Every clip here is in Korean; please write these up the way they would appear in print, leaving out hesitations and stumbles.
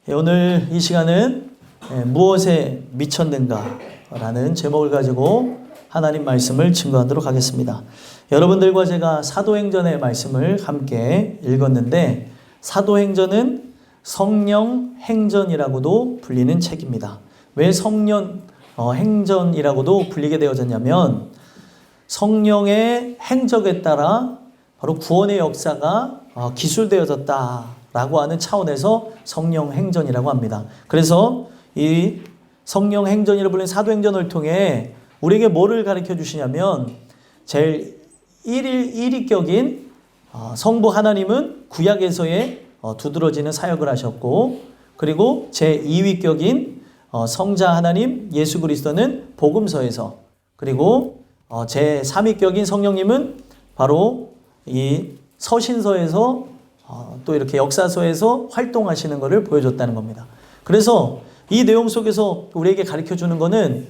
오늘 이 시간은 무엇에 미쳤는가 라는 제목을 가지고 하나님 말씀을 증거하도록 하겠습니다. 여러분들과 제가 사도행전의 말씀을 함께 읽었는데, 사도행전은 성령 행전이라고도 불리는 책입니다. 왜 성령 행전이라고도 불리게 되어졌냐면, 성령의 행적에 따라 바로 구원의 역사가 기술되어졌다라고 하는 차원에서 성령 행전이라고 합니다. 그래서 이 성령 행전이라고 불리는 사도행전을 통해 우리에게 뭐를 가르쳐 주시냐면, 제일 1위격인 성부 하나님은 구약에서의 두드러지는 사역을 하셨고, 그리고 제2위격인 성자 하나님 예수 그리스도는 복음서에서, 그리고 제3위격인 성령님은 바로 이 서신서에서 또 이렇게 역사서에서 활동하시는 것을 보여줬다는 겁니다. 그래서 이 내용 속에서 우리에게 가르쳐주는 것은,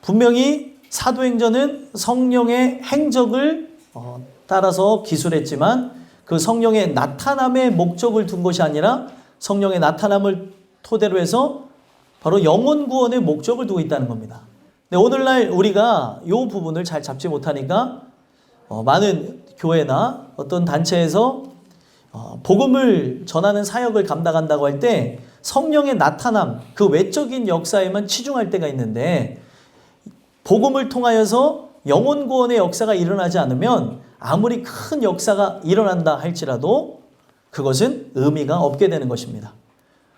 분명히 사도행전은 성령의 행적을 따라서 기술했지만, 그 성령의 나타남의 목적을 둔 것이 아니라 성령의 나타남을 토대로 해서 바로 영혼 구원의 목적을 두고 있다는 겁니다. 근데 오늘날 우리가 이 부분을 잘 잡지 못하니까 많은 교회나 어떤 단체에서 복음을 전하는 사역을 감당한다고 할 때 성령의 나타남, 그 외적인 역사에만 치중할 때가 있는데, 복음을 통하여서 영혼 구원의 역사가 일어나지 않으면 아무리 큰 역사가 일어난다 할지라도 그것은 의미가 없게 되는 것입니다.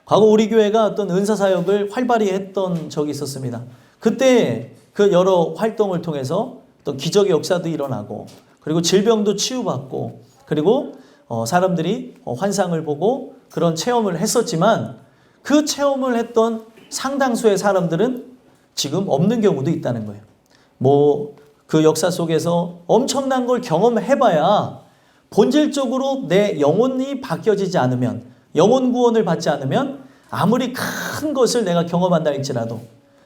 과거 우리 교회가 어떤 은사사역을 활발히 했던 적이 있었습니다. 그때 그 여러 활동을 통해서 어떤 기적의 역사도 일어나고, 그리고 질병도 치유받고, 그리고 사람들이 환상을 보고 그런 체험을 했었지만, 그 체험을 했던 상당수의 사람들은 지금 없는 경우도 있다는 거예요. 그 역사 속에서 엄청난 걸 경험해봐야 본질적으로 내 영혼이 바뀌어지지 않으면, 영혼 구원을 받지 않으면, 아무리 큰 것을 내가 경험한다 할지라도,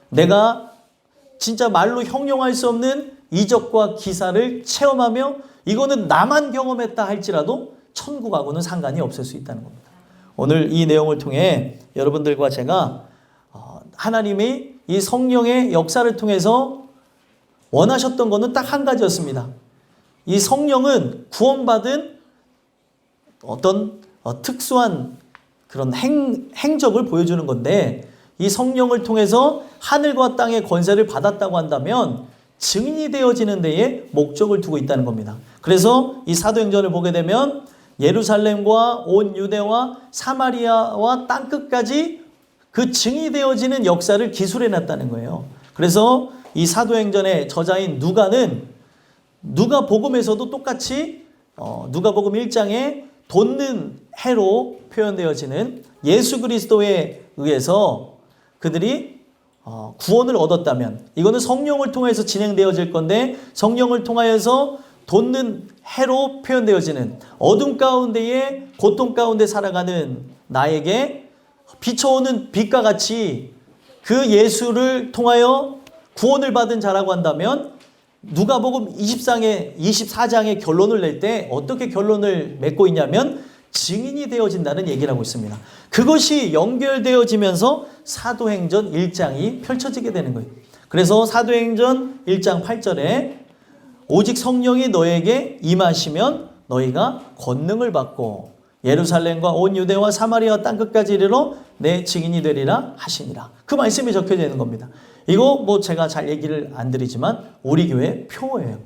내가 진짜 말로 형용할 수 없는 이적과 기사를 체험하며 이거는 나만 경험했다 할지라도 천국하고는 상관이 없을 수 있다는 겁니다. 오늘 이 내용을 통해 여러분들과 제가 하나님이 이 성령의 역사를 통해서 원하셨던 것은 딱 한 가지였습니다. 이 성령은 구원받은 어떤 특수한 그런 행적을 보여주는 건데, 이 성령을 통해서 하늘과 땅의 권세를 받았다고 한다면 증인이 되어지는 데에 목적을 두고 있다는 겁니다. 그래서 이 사도행전을 보게 되면 예루살렘과 온 유대와 사마리아와 땅끝까지 그 증인이 되어지는 역사를 기술해놨다는 거예요. 그래서 이 사도행전의 저자인 누가는 누가복음에서도 똑같이 누가복음 1장에 돋는 해로 표현되어지는 예수 그리스도에 의해서 그들이 구원을 얻었다면, 이거는 성령을 통해서 진행되어질 건데, 성령을 통하여서 돋는 해로 표현되어지는 어둠 가운데에 고통 가운데 살아가는 나에게 비춰오는 빛과 같이 그 예수를 통하여 구원을 받은 자라고 한다면, 누가복음 24장의 결론을 낼 때 어떻게 결론을 맺고 있냐면 증인이 되어진다는 얘기를 하고 있습니다. 그것이 연결되어지면서 사도행전 1장이 펼쳐지게 되는 거예요. 그래서 사도행전 1장 8절에 오직 성령이 너에게 임하시면 너희가 권능을 받고 예루살렘과 온 유대와 사마리아 땅끝까지 이르러 내 증인이 되리라 하시니라. 그 말씀이 적혀져 있는 겁니다. 이거 제가 잘 얘기를 안 드리지만 우리 교회 표어예요.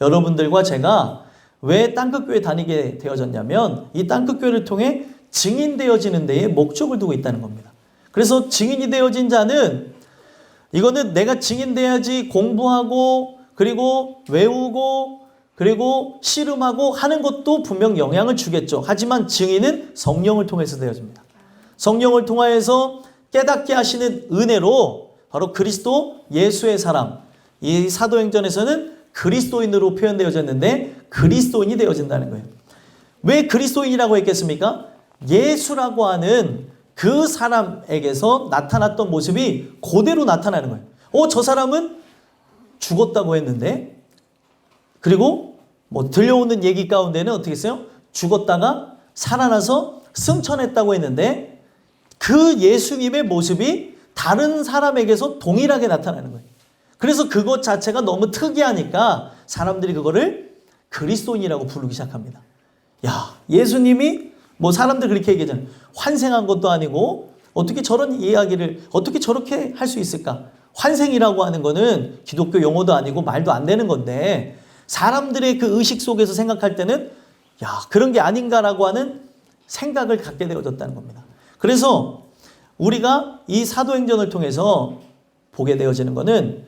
여러분들과 제가 왜 땅끝교회 다니게 되어졌냐면, 이 땅끝교회를 통해 증인되어지는 데에 목적을 두고 있다는 겁니다. 그래서 증인이 되어진 자는, 이거는 내가 증인돼야지 공부하고 그리고 외우고 그리고 씨름하고 하는 것도 분명 영향을 주겠죠. 하지만 증인은 성령을 통해서 되어집니다. 성령을 통하여서 깨닫게 하시는 은혜로 바로 그리스도 예수의 사람, 이 사도행전에서는 그리스도인으로 표현되어졌는데 그리스도인이 되어진다는 거예요. 왜 그리스도인이라고 했겠습니까? 예수라고 하는 그 사람에게서 나타났던 모습이 그대로 나타나는 거예요. 저 사람은 죽었다고 했는데, 그리고 들려오는 얘기 가운데는 어떻게 했어요? 죽었다가 살아나서 승천했다고 했는데, 그 예수님의 모습이 다른 사람에게서 동일하게 나타나는 거예요. 그래서 그것 자체가 너무 특이하니까 사람들이 그거를 그리스도인이라고 부르기 시작합니다. 야, 예수님이 뭐 사람들 그렇게 얘기하잖아요. 환생한 것도 아니고 어떻게 저런 이야기를 어떻게 저렇게 할 수 있을까? 환생이라고 하는 거는 기독교 용어도 아니고 말도 안 되는 건데 사람들의 그 의식 속에서 생각할 때는 야, 그런 게 아닌가라고 하는 생각을 갖게 되어졌다는 겁니다. 그래서 우리가 이 사도행전을 통해서 보게 되어지는 거는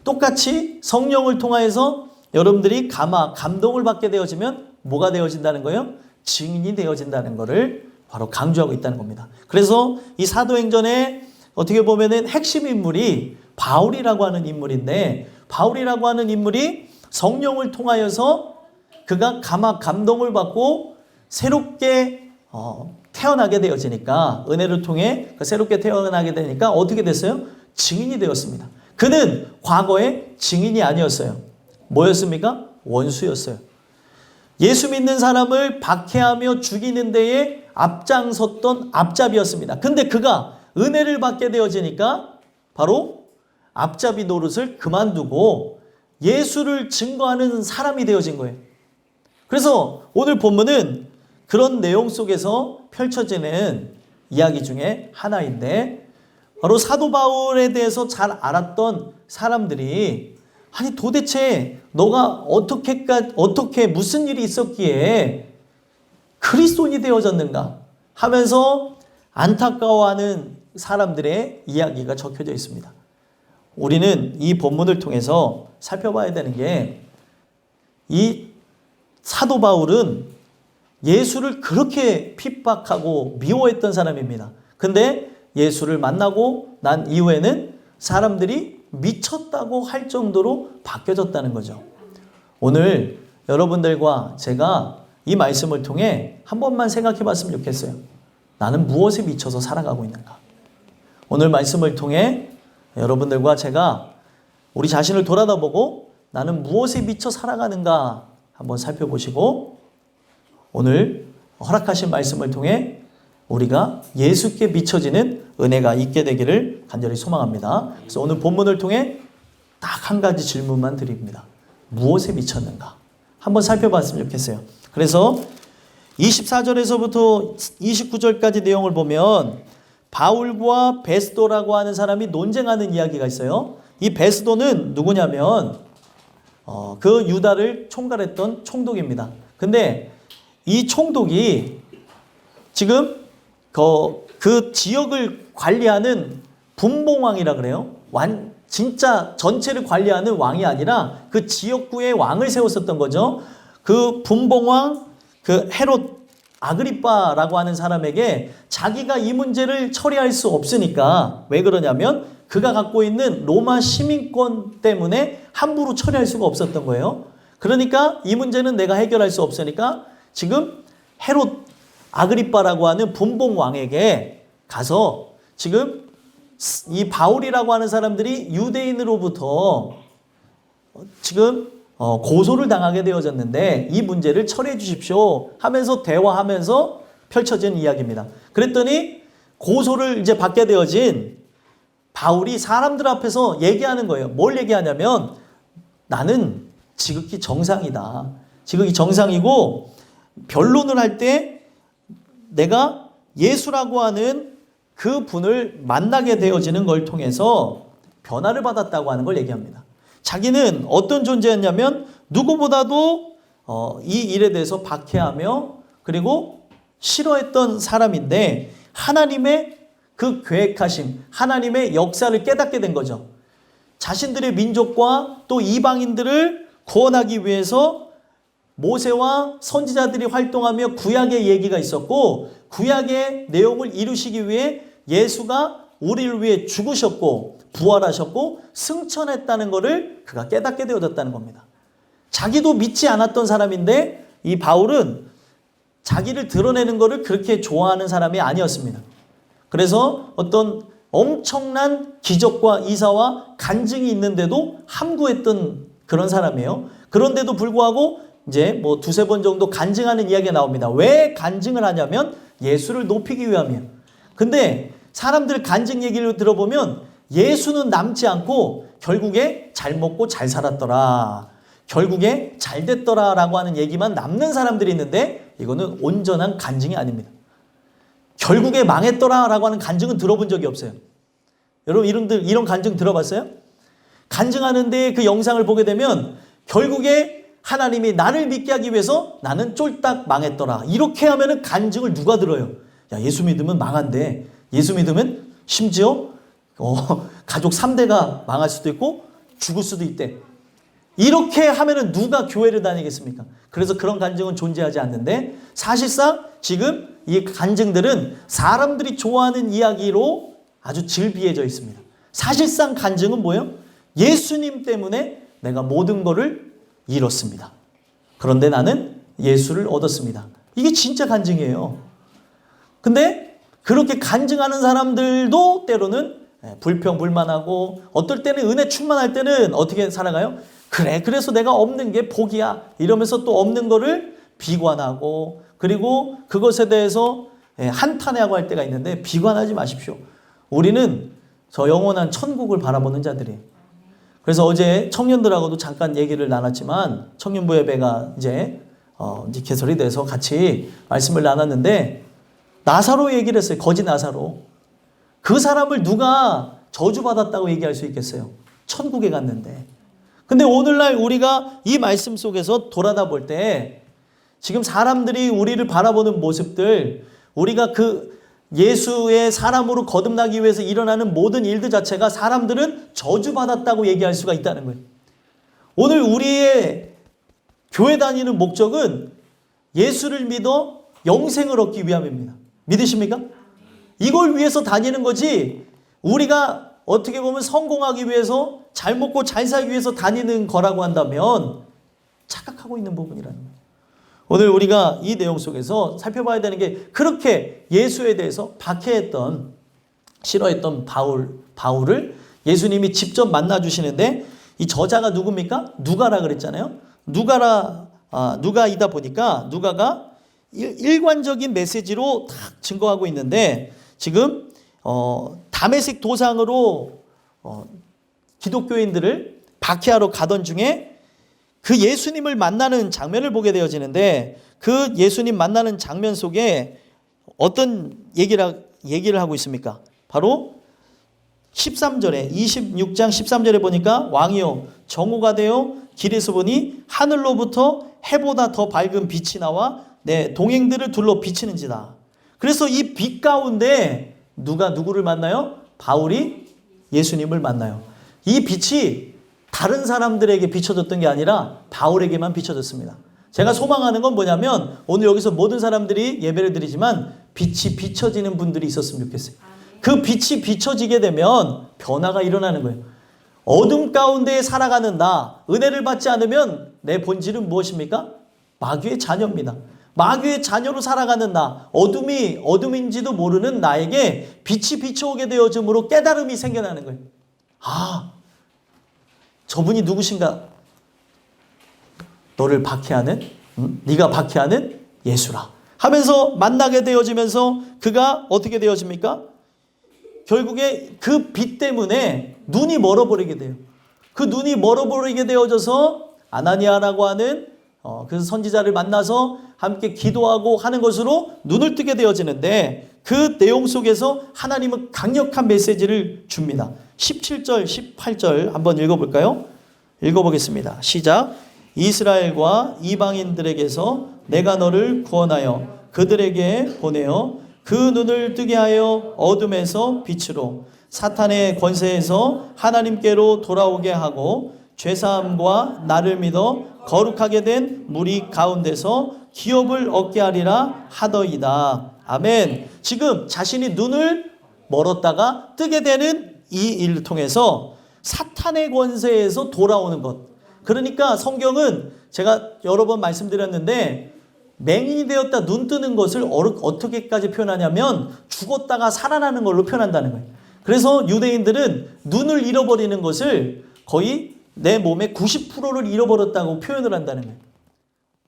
똑같이 성령을 통하여서 여러분들이 감동을 받게 되어지면 뭐가 되어진다는 거예요? 증인이 되어진다는 것을 바로 강조하고 있다는 겁니다. 그래서 이 사도행전의 어떻게 보면은 핵심 인물이 바울이라고 하는 인물인데 바울이라고 하는 인물이 성령을 통하여서 그가 감동을 받고 새롭게 태어나게 되어지니까 은혜를 통해 새롭게 태어나게 되니까 어떻게 됐어요? 증인이 되었습니다. 그는 과거에 증인이 아니었어요. 뭐였습니까? 원수였어요. 예수 믿는 사람을 박해하며 죽이는 데에 앞장섰던 앞잡이였습니다. 근데 그가 은혜를 받게 되어지니까 바로 앞잡이 노릇을 그만두고 예수를 증거하는 사람이 되어진 거예요. 그래서 오늘 본문은 그런 내용 속에서 펼쳐지는 이야기 중에 하나인데 바로 사도 바울에 대해서 잘 알았던 사람들이 아니 도대체 너가 어떻게 무슨 일이 있었기에 그리스도인이 되어졌는가 하면서 안타까워하는 사람들의 이야기가 적혀져 있습니다. 우리는 이 본문을 통해서 살펴봐야 되는 게 이 사도 바울은 예수를 그렇게 핍박하고 미워했던 사람입니다. 근데 예수를 만나고 난 이후에는 사람들이 미쳤다고 할 정도로 바뀌어졌다는 거죠. 오늘 여러분들과 제가 이 말씀을 통해 한 번만 생각해 봤으면 좋겠어요. 나는 무엇에 미쳐서 살아가고 있는가? 오늘 말씀을 통해 여러분들과 제가 우리 자신을 돌아다보고 나는 무엇에 미쳐 살아가는가 한번 살펴보시고 오늘 허락하신 말씀을 통해 우리가 예수께 미쳐지는 은혜가 있게 되기를 간절히 소망합니다. 그래서 오늘 본문을 통해 딱 한 가지 질문만 드립니다. 무엇에 미쳤는가? 한번 살펴봤으면 좋겠어요. 그래서 24절에서부터 29절까지 내용을 보면 바울과 베스도라고 하는 사람이 논쟁하는 이야기가 있어요. 이 베스도는 누구냐면 그 유다를 총괄했던 총독입니다. 근데 이 총독이 지금 그 지역을 관리하는 분봉왕이라 그래요. 진짜 전체를 관리하는 왕이 아니라 그 지역구의 왕을 세웠었던 거죠. 그 분봉왕 그 헤롯 아그리빠라고 하는 사람에게 자기가 이 문제를 처리할 수 없으니까 왜 그러냐면 그가 갖고 있는 로마 시민권 때문에 함부로 처리할 수가 없었던 거예요. 그러니까 이 문제는 내가 해결할 수 없으니까 지금 헤롯 아그리빠라고 하는 분봉 왕에게 가서 지금 이 바울이라고 하는 사람들이 유대인으로부터 지금 고소를 당하게 되어졌는데 이 문제를 처리해 주십시오 하면서 대화하면서 펼쳐진 이야기입니다. 그랬더니 고소를 이제 받게 되어진 바울이 사람들 앞에서 얘기하는 거예요. 뭘 얘기하냐면 나는 지극히 정상이다. 지극히 정상이고 변론을 할 때 내가 예수라고 하는 그 분을 만나게 되어지는 걸 통해서 변화를 받았다고 하는 걸 얘기합니다. 자기는 어떤 존재였냐면 누구보다도 이 일에 대해서 박해하며 그리고 싫어했던 사람인데 하나님의 그 계획하심, 하나님의 역사를 깨닫게 된 거죠. 자신들의 민족과 또 이방인들을 구원하기 위해서 모세와 선지자들이 활동하며 구약의 얘기가 있었고 구약의 내용을 이루시기 위해 예수가 우리를 위해 죽으셨고 부활하셨고 승천했다는 것을 그가 깨닫게 되어졌다는 겁니다. 자기도 믿지 않았던 사람인데 이 바울은 자기를 드러내는 것을 그렇게 좋아하는 사람이 아니었습니다. 그래서 어떤 엄청난 기적과 이사와 간증이 있는데도 함구했던 그런 사람이에요. 그런데도 불구하고 이제 뭐 두세 번 정도 간증하는 이야기가 나옵니다. 왜 간증을 하냐면 예수를 높이기 위함이에요. 근데 사람들 간증 얘기를 들어보면 예수는 남지 않고 결국에 잘 먹고 잘 살았더라, 결국에 잘 됐더라 라고 하는 얘기만 남는 사람들이 있는데 이거는 온전한 간증이 아닙니다. 결국에 망했더라 라고 하는 간증은 들어본 적이 없어요. 여러분 이런 간증 들어봤어요? 간증하는데 그 영상을 보게 되면 결국에 하나님이 나를 믿게 하기 위해서 나는 쫄딱 망했더라, 이렇게 하면은 간증을 누가 들어요? 야, 예수 믿으면 망한대. 예수 믿으면 심지어 가족 3대가 망할 수도 있고 죽을 수도 있대. 이렇게 하면은 누가 교회를 다니겠습니까? 그래서 그런 간증은 존재하지 않는데, 사실상 지금 이 간증들은 사람들이 좋아하는 이야기로 아주 질비해져 있습니다. 사실상 간증은 뭐예요? 예수님 때문에 내가 모든 것을 잃었습니다. 그런데 나는 예수를 얻었습니다. 이게 진짜 간증이에요. 근데 그렇게 간증하는 사람들도 때로는 불평불만하고, 어떨 때는 은혜 충만할 때는 어떻게 살아가요? 그래, 그래서 내가 없는 게 복이야 이러면서 또 없는 거를 비관하고, 그리고 그것에 대해서 한탄해하고 할 때가 있는데, 비관하지 마십시오. 우리는 저 영원한 천국을 바라보는 자들이에요. 그래서 어제 청년들하고도 잠깐 얘기를 나눴지만, 청년부 예배가 이제 개설이 돼서 같이 말씀을 나눴는데, 나사로 얘기를 했어요. 거지 나사로. 그 사람을 누가 저주받았다고 얘기할 수 있겠어요? 천국에 갔는데. 근데 오늘날 우리가 이 말씀 속에서 돌아다 볼 때 지금 사람들이 우리를 바라보는 모습들, 우리가 그 예수의 사람으로 거듭나기 위해서 일어나는 모든 일들 자체가 사람들은 저주받았다고 얘기할 수가 있다는 거예요. 오늘 우리의 교회 다니는 목적은 예수를 믿어 영생을 얻기 위함입니다. 믿으십니까? 이걸 위해서 다니는 거지, 우리가 어떻게 보면 성공하기 위해서, 잘 먹고 잘 살기 위해서 다니는 거라고 한다면 착각하고 있는 부분이라는 거예요. 오늘 우리가 이 내용 속에서 살펴봐야 되는 게, 그렇게 예수에 대해서 박해했던, 싫어했던 바울을 예수님이 직접 만나주시는데, 이 저자가 누굽니까? 누가라 그랬잖아요. 누가이다 보니까 누가가 일관적인 메시지로 딱 증거하고 있는데, 지금 다메섹 도상으로 기독교인들을 박해하러 가던 중에 그 예수님을 만나는 장면을 보게 되어지는데, 그 예수님 만나는 장면 속에 어떤 얘기를 하고 있습니까? 바로 13절에, 26장 13절에 보니까, 왕이여 정오가 되어 길에서 보니 하늘로부터 해보다 더 밝은 빛이 나와 내 동행들을 둘러 비치는지다. 그래서 이 빛 가운데 누구를 만나요? 바울이 예수님을 만나요. 이 빛이 다른 사람들에게 비춰졌던 게 아니라 바울에게만 비춰졌습니다. 제가 소망하는 건 뭐냐면, 오늘 여기서 모든 사람들이 예배를 드리지만 빛이 비춰지는 분들이 있었으면 좋겠어요. 그 빛이 비춰지게 되면 변화가 일어나는 거예요. 어둠 가운데 살아가는 나, 은혜를 받지 않으면 내 본질은 무엇입니까? 마귀의 자녀입니다. 마귀의 자녀로 살아가는 나, 어둠인지도 모르는 나에게 빛이 비춰오게 되어짐으로 깨달음이 생겨나는 거예요. 아, 저분이 누구신가? 너를 박해하는, 네가 박해하는 예수라 하면서 만나게 되어지면서 그가 어떻게 되어집니까? 결국에 그 빛 때문에 눈이 멀어버리게 돼요. 그 눈이 멀어버리게 되어져서 아나니아라고 하는 그 선지자를 만나서 함께 기도하고 하는 것으로 눈을 뜨게 되어지는데, 그 내용 속에서 하나님은 강력한 메시지를 줍니다. 17절, 18절 한번 읽어볼까요? 읽어보겠습니다. 시작. 이스라엘과 이방인들에게서 내가 너를 구원하여 그들에게 보내어 그 눈을 뜨게 하여 어둠에서 빛으로, 사탄의 권세에서 하나님께로 돌아오게 하고, 죄사함과 나를 믿어 거룩하게 된 무리 가운데서 기업을 얻게 하리라 하더이다. 아멘. 지금 자신이 눈을 멀었다가 뜨게 되는 이 일을 통해서 사탄의 권세에서 돌아오는 것. 그러니까 성경은 제가 여러 번 말씀드렸는데, 맹인이 되었다 눈 뜨는 것을 어떻게까지 표현하냐면 죽었다가 살아나는 걸로 표현한다는 거예요. 그래서 유대인들은 눈을 잃어버리는 것을 거의 내 몸의 90%를 잃어버렸다고 표현을 한다는 거예요.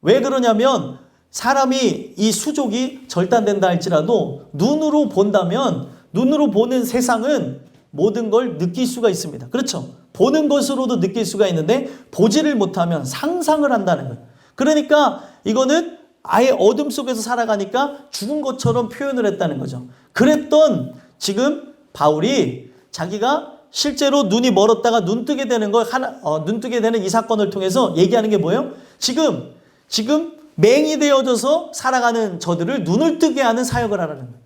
왜 그러냐면 사람이 이 수족이 절단된다 할지라도 눈으로 본다면 눈으로 보는 세상은 모든 걸 느낄 수가 있습니다. 그렇죠? 보는 것으로도 느낄 수가 있는데 보지를 못하면 상상을 한다는 거예요. 그러니까 이거는 아예 어둠 속에서 살아가니까 죽은 것처럼 표현을 했다는 거죠. 그랬던 지금 바울이 자기가 실제로 눈이 멀었다가 눈뜨게 되는 걸 눈뜨게 되는 이 사건을 통해서 얘기하는 게 뭐예요? 지금 맹이 되어져서 살아가는 저들을 눈을 뜨게 하는 사역을 하라는 거예요.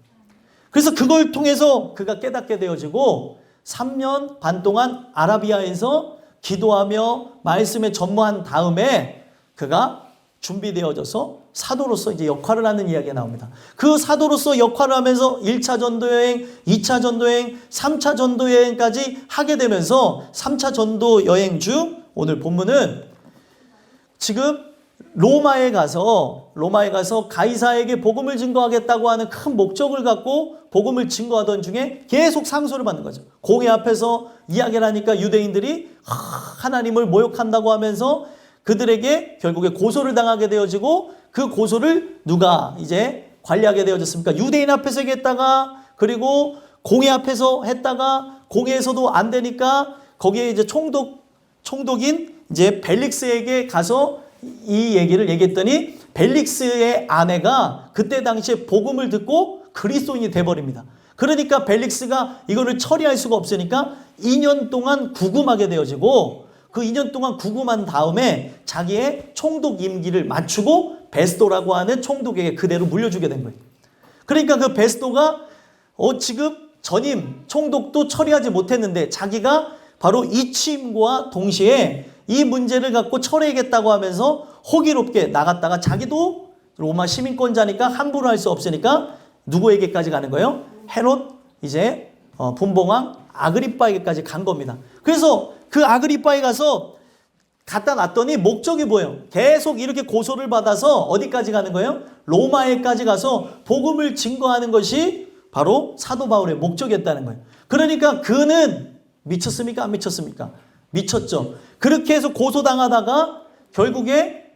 그래서 그걸 통해서 그가 깨닫게 되어지고 3년 반 동안 아라비아에서 기도하며 말씀에 전무한 다음에 그가 준비되어져서 사도로서 이제 역할을 하는 이야기가 나옵니다. 그 사도로서 역할을 하면서 1차 전도여행, 2차 전도여행, 3차 전도여행까지 하게 되면서 3차 전도여행 중 오늘 본문은 지금 로마에 가서 가이사에게 복음을 증거하겠다고 하는 큰 목적을 갖고 복음을 증거하던 중에 계속 상소를 받는 거죠. 공회 앞에서 이야기를 하니까 유대인들이 하나님을 모욕한다고 하면서 그들에게 결국에 고소를 당하게 되어지고 그 고소를 누가 이제 관리하게 되어졌습니까? 유대인 앞에서 했다가 그리고 공회 앞에서 했다가 공회에서도 안 되니까 거기에 이제 총독인 이제 벨릭스에게 가서 이 얘기를 얘기했더니 벨릭스의 아내가 그때 당시에 복음을 듣고 그리스도인이 돼버립니다. 그러니까 벨릭스가 이거를 처리할 수가 없으니까 2년 동안 구금하게 되어지고 그 2년 동안 구금한 다음에 자기의 총독 임기를 맞추고 베스도라고 하는 총독에게 그대로 물려주게 된 거예요. 그러니까 그 베스도가 지금 전임 총독도 처리하지 못했는데 자기가 바로 이 취임과 동시에 이 문제를 갖고 처리하겠다고 하면서 호기롭게 나갔다가 자기도 로마 시민권자니까 함부로 할 수 없으니까 누구에게까지 가는 거예요? 헤롯 이제 분봉왕 아그리빠에게까지 간 겁니다. 그래서 그 아그리빠에 가서 갖다 놨더니 목적이 뭐예요? 계속 이렇게 고소를 받아서 어디까지 가는 거예요? 로마에까지 가서 복음을 증거하는 것이 바로 사도 바울의 목적이었다는 거예요. 그러니까 그는 미쳤습니까? 안 미쳤습니까? 미쳤죠. 그렇게 해서 고소당하다가 결국에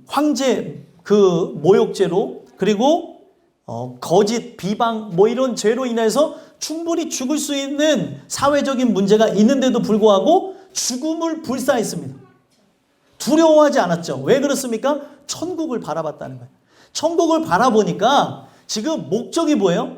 황제 그 모욕죄로 그리고 거짓 비방 뭐 이런 죄로 인해서 충분히 죽을 수 있는 사회적인 문제가 있는데도 불구하고 죽음을 불사했습니다. 두려워하지 않았죠. 왜 그렇습니까? 천국을 바라봤다는 거예요. 천국을 바라보니까 지금 목적이 뭐예요?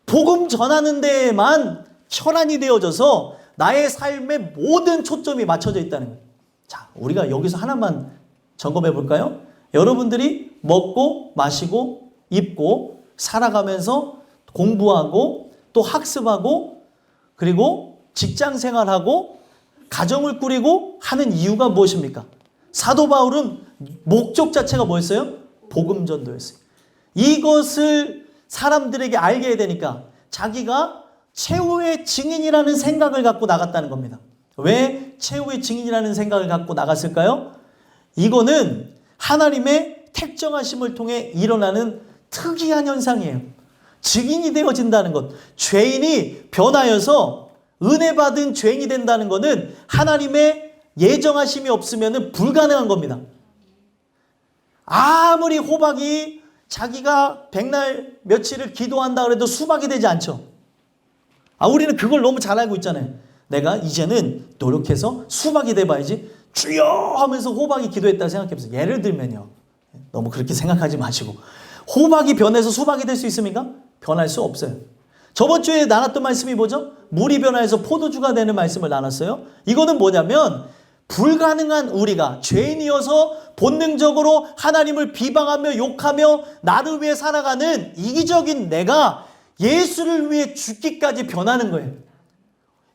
복음 전하는 데에만 혈안이 되어져서 나의 삶의 모든 초점이 맞춰져 있다는 거예요. 자, 우리가 여기서 하나만 점검해 볼까요? 여러분들이 먹고 마시고 입고 살아가면서 공부하고 또 학습하고 그리고 직장 생활하고 가정을 꾸리고 하는 이유가 무엇입니까? 사도 바울은 목적 자체가 뭐였어요? 복음 전도였어요. 이것을 사람들에게 알게 해야 되니까 자기가 최후의 증인이라는 생각을 갖고 나갔다는 겁니다. 왜 최후의 증인이라는 생각을 갖고 나갔을까요? 이거는 하나님의 택정하심을 통해 일어나는 특이한 현상이에요. 증인이 되어진다는 것, 죄인이 변하여서 은혜 받은 죄인이 된다는 것은 하나님의 예정하심이 없으면 불가능한 겁니다. 아무리 호박이 자기가 백날 며칠을 기도한다 그래도 수박이 되지 않죠. 우리는 그걸 너무 잘 알고 있잖아요. 내가 이제는 노력해서 수박이 돼봐야지 주여 하면서 호박이 기도했다고 생각해보세요. 예를 들면요. 너무 그렇게 생각하지 마시고 호박이 변해서 수박이 될 수 있습니까? 변할 수 없어요. 저번 주에 나눴던 말씀이 뭐죠? 물이 변화해서 포도주가 되는 말씀을 나눴어요. 이거는 뭐냐면 불가능한 우리가 죄인이어서 본능적으로 하나님을 비방하며 욕하며 나를 위해 살아가는 이기적인 내가 예수를 위해 죽기까지 변하는 거예요.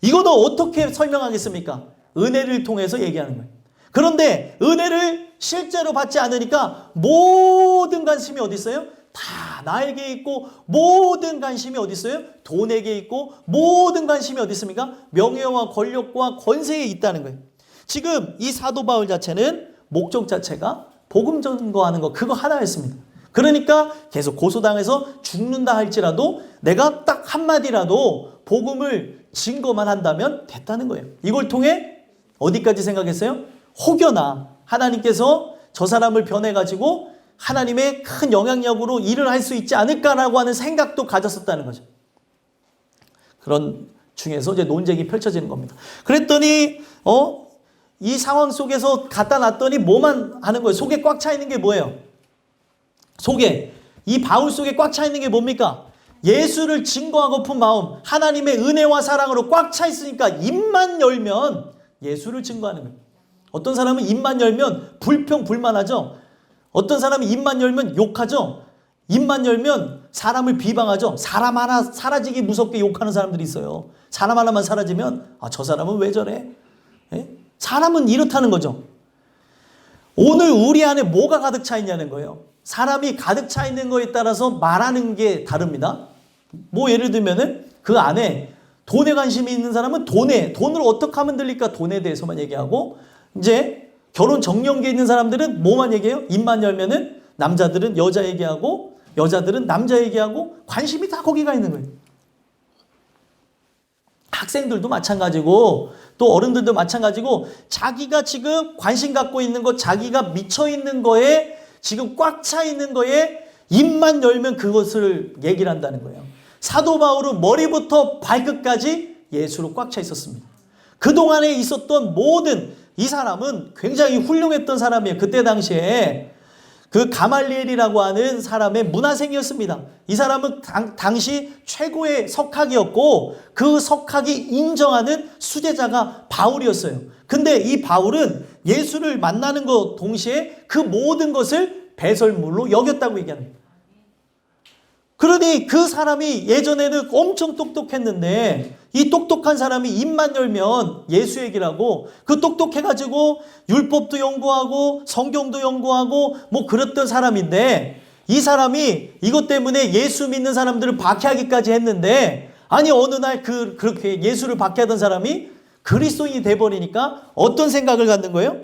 이거는 어떻게 설명하겠습니까? 은혜를 통해서 얘기하는 거예요. 그런데 은혜를 실제로 받지 않으니까 모든 관심이 어디 있어요? 다 나에게 있고 모든 관심이 어디 있어요? 돈에게 있고 모든 관심이 어디 있습니까? 명예와 권력과 권세에 있다는 거예요. 지금 이 사도 바울 자체는 목적 자체가 복음 전거하는 거 그거 하나였습니다. 그러니까 계속 고소당해서 죽는다 할지라도 내가 딱 한마디라도 복음을 증거만 한다면 됐다는 거예요. 이걸 통해 어디까지 생각했어요? 혹여나 하나님께서 저 사람을 변해가지고 하나님의 큰 영향력으로 일을 할 수 있지 않을까라고 하는 생각도 가졌었다는 거죠. 그런 중에서 이제 논쟁이 펼쳐지는 겁니다. 그랬더니 이 상황 속에서 갖다 놨더니 뭐만 하는 거예요? 속에 꽉 차 있는 게 뭐예요? 이 바울 속에 꽉 차 있는 게 뭡니까? 예수를 증거하고픈 마음, 하나님의 은혜와 사랑으로 꽉 차 있으니까 입만 열면 예수를 증거하는 거예요. 어떤 사람은 입만 열면 불평불만하죠. 어떤 사람은 입만 열면 욕하죠. 입만 열면 사람을 비방하죠. 사람 하나 사라지기 무섭게 욕하는 사람들이 있어요. 사람 하나만 사라지면 저 사람은 왜 저래? 사람은 이렇다는 거죠. 오늘 우리 안에 뭐가 가득 차 있냐는 거예요. 사람이 가득 차 있는 거에 따라서 말하는 게 다릅니다. 뭐 예를 들면은 그 안에 돈에 관심이 있는 사람은 돈을 어떻게 하면 들릴까 돈에 대해서만 얘기하고, 이제 결혼 정년기에 있는 사람들은 뭐만 얘기해요? 입만 열면은 남자들은 여자 얘기하고 여자들은 남자 얘기하고 관심이 다 거기가 있는 거예요. 학생들도 마찬가지고 또 어른들도 마찬가지고 자기가 지금 관심 갖고 있는 것, 자기가 미쳐 있는 거에 지금 꽉 차 있는 거에 입만 열면 그것을 얘기를 한다는 거예요. 사도 바울은 머리부터 발끝까지 예수로 꽉 차 있었습니다. 그동안에 있었던 모든, 이 사람은 굉장히 훌륭했던 사람이에요. 그때 당시에 그 가말리엘이라고 하는 사람의 문화생이었습니다. 이 사람은 당시 최고의 석학이었고 그 석학이 인정하는 수제자가 바울이었어요. 근데 이 바울은 예수를 만나는 것 동시에 그 모든 것을 배설물로 여겼다고 얘기하는 거예요. 그러니 그 사람이 예전에는 엄청 똑똑했는데 이 똑똑한 사람이 입만 열면 예수 얘기를 하고, 그 똑똑해가지고 율법도 연구하고 성경도 연구하고 뭐 그랬던 사람인데, 이 사람이 이것 때문에 예수 믿는 사람들을 박해하기까지 했는데, 아니 어느 날 그렇게 예수를 박해하던 사람이 그리스도인이 돼버리니까 어떤 생각을 갖는 거예요?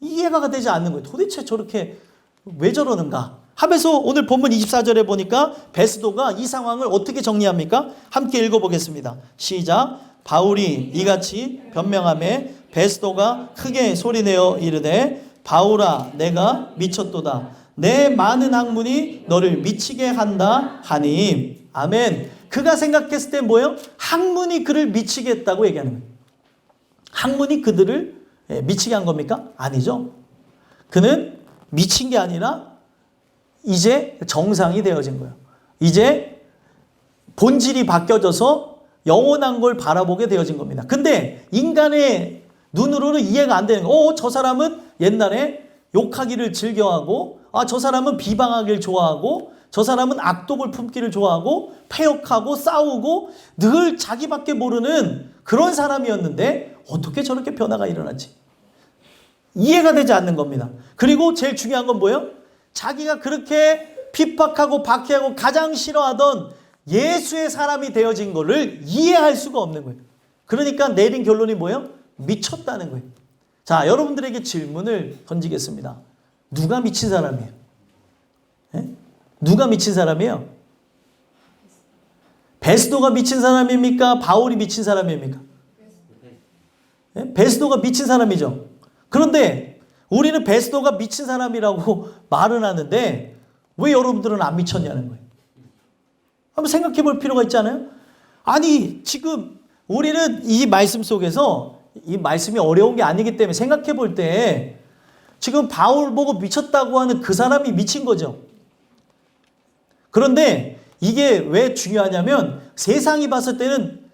이해가 되지 않는 거예요. 도대체 저렇게 왜 저러는가 하면서 오늘 본문 24절에 보니까 베스도가 이 상황을 어떻게 정리합니까? 함께 읽어보겠습니다. 시작. 바울이 이같이 변명하매 베스도가 크게 소리내어 이르되 바울아 내가 미쳤도다. 내 많은 학문이 너를 미치게 한다 하니. 아멘. 그가 생각했을 때 뭐예요? 학문이 그를 미치게 했다고 얘기하는 거예요. 학문이 그들을 미치게 한 겁니까? 아니죠. 그는 미친 게 아니라 이제 정상이 되어진 거예요. 이제 본질이 바뀌어져서 영원한 걸 바라보게 되어진 겁니다. 근데 인간의 눈으로는 이해가 안 되는 거예요. 저 사람은 옛날에 욕하기를 즐겨하고, 저 사람은 비방하기를 좋아하고, 저 사람은 악독을 품기를 좋아하고, 패역하고 싸우고 늘 자기밖에 모르는 그런 사람이었는데 어떻게 저렇게 변화가 일어났지? 이해가 되지 않는 겁니다. 그리고 제일 중요한 건 뭐예요? 자기가 그렇게 핍박하고 박해하고 가장 싫어하던 예수의 사람이 되어진 거를 이해할 수가 없는 거예요. 그러니까 내린 결론이 뭐예요? 미쳤다는 거예요. 자, 여러분들에게 질문을 던지겠습니다. 누가 미친 사람이에요? 누가 미친 사람이에요? 베스도가 미친 사람입니까? 바울이 미친 사람입니까? 베스도가 미친 사람이죠. 그런데 우리는 베스도가 미친 사람이라고 말은 하는데 왜 여러분들은 안 미쳤냐는 거예요. 한번 생각해 볼 필요가 있지 않아요? 아니 지금 우리는 이 말씀 속에서, 이 말씀이 어려운 게 아니기 때문에 생각해 볼 때 지금 바울 보고 미쳤다고 하는 그 사람이 미친 거죠. 그런데 이게 왜 중요하냐면 세상이 봤을 때는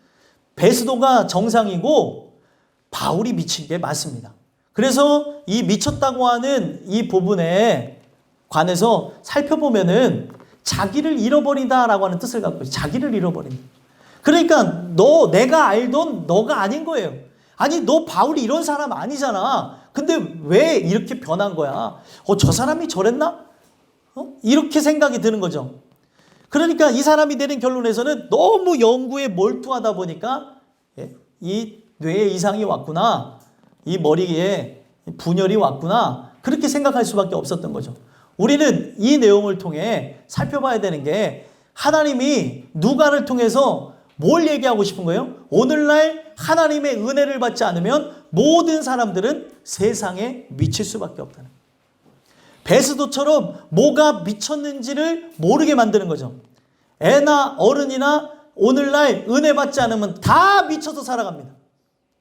베스도가 정상이고 바울이 미친 게 맞습니다. 그래서 이 미쳤다고 하는 이 부분에 관해서 살펴보면은 자기를 잃어버린다라고 하는 뜻을 갖고 있어요. 자기를 잃어버린다. 그러니까 내가 알던 너가 아닌 거예요. 아니 너 바울이 이런 사람 아니잖아. 근데 왜 이렇게 변한 거야? 저 사람이 저랬나? 이렇게 생각이 드는 거죠. 그러니까 이 사람이 내린 결론에서는 너무 연구에 몰두하다 보니까 이 뇌에 이상이 왔구나. 이 머리에 분열이 왔구나. 그렇게 생각할 수밖에 없었던 거죠. 우리는 이 내용을 통해 살펴봐야 되는 게 하나님이 누가를 통해서 뭘 얘기하고 싶은 거예요? 오늘날 하나님의 은혜를 받지 않으면 모든 사람들은 세상에 미칠 수밖에 없다는 거예요. 베스도처럼 뭐가 미쳤는지를 모르게 만드는 거죠. 애나 어른이나 오늘날 은혜 받지 않으면 다 미쳐서 살아갑니다.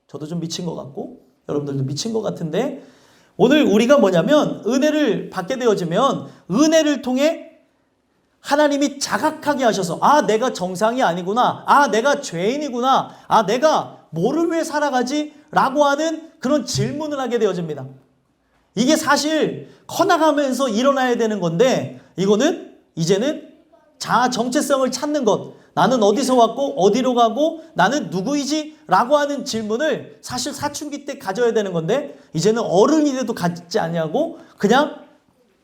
저도 좀 미친 것 같고 여러분들도 미친 것 같은데, 오늘 우리가 뭐냐면 은혜를 받게 되어지면 은혜를 통해 하나님이 자각하게 하셔서, 아, 내가 정상이 아니구나, 아, 내가 죄인이구나, 아, 내가 뭐를 위해 살아가지? 라고 하는 그런 질문을 하게 되어집니다. 이게 사실 커나가면서 일어나야 되는 건데, 이거는 이제는 자아 정체성을 찾는 것, 나는 어디서 왔고 어디로 가고 나는 누구이지? 라고 하는 질문을 사실 사춘기 때 가져야 되는 건데, 이제는 어른이 돼도 갖지 않냐고 그냥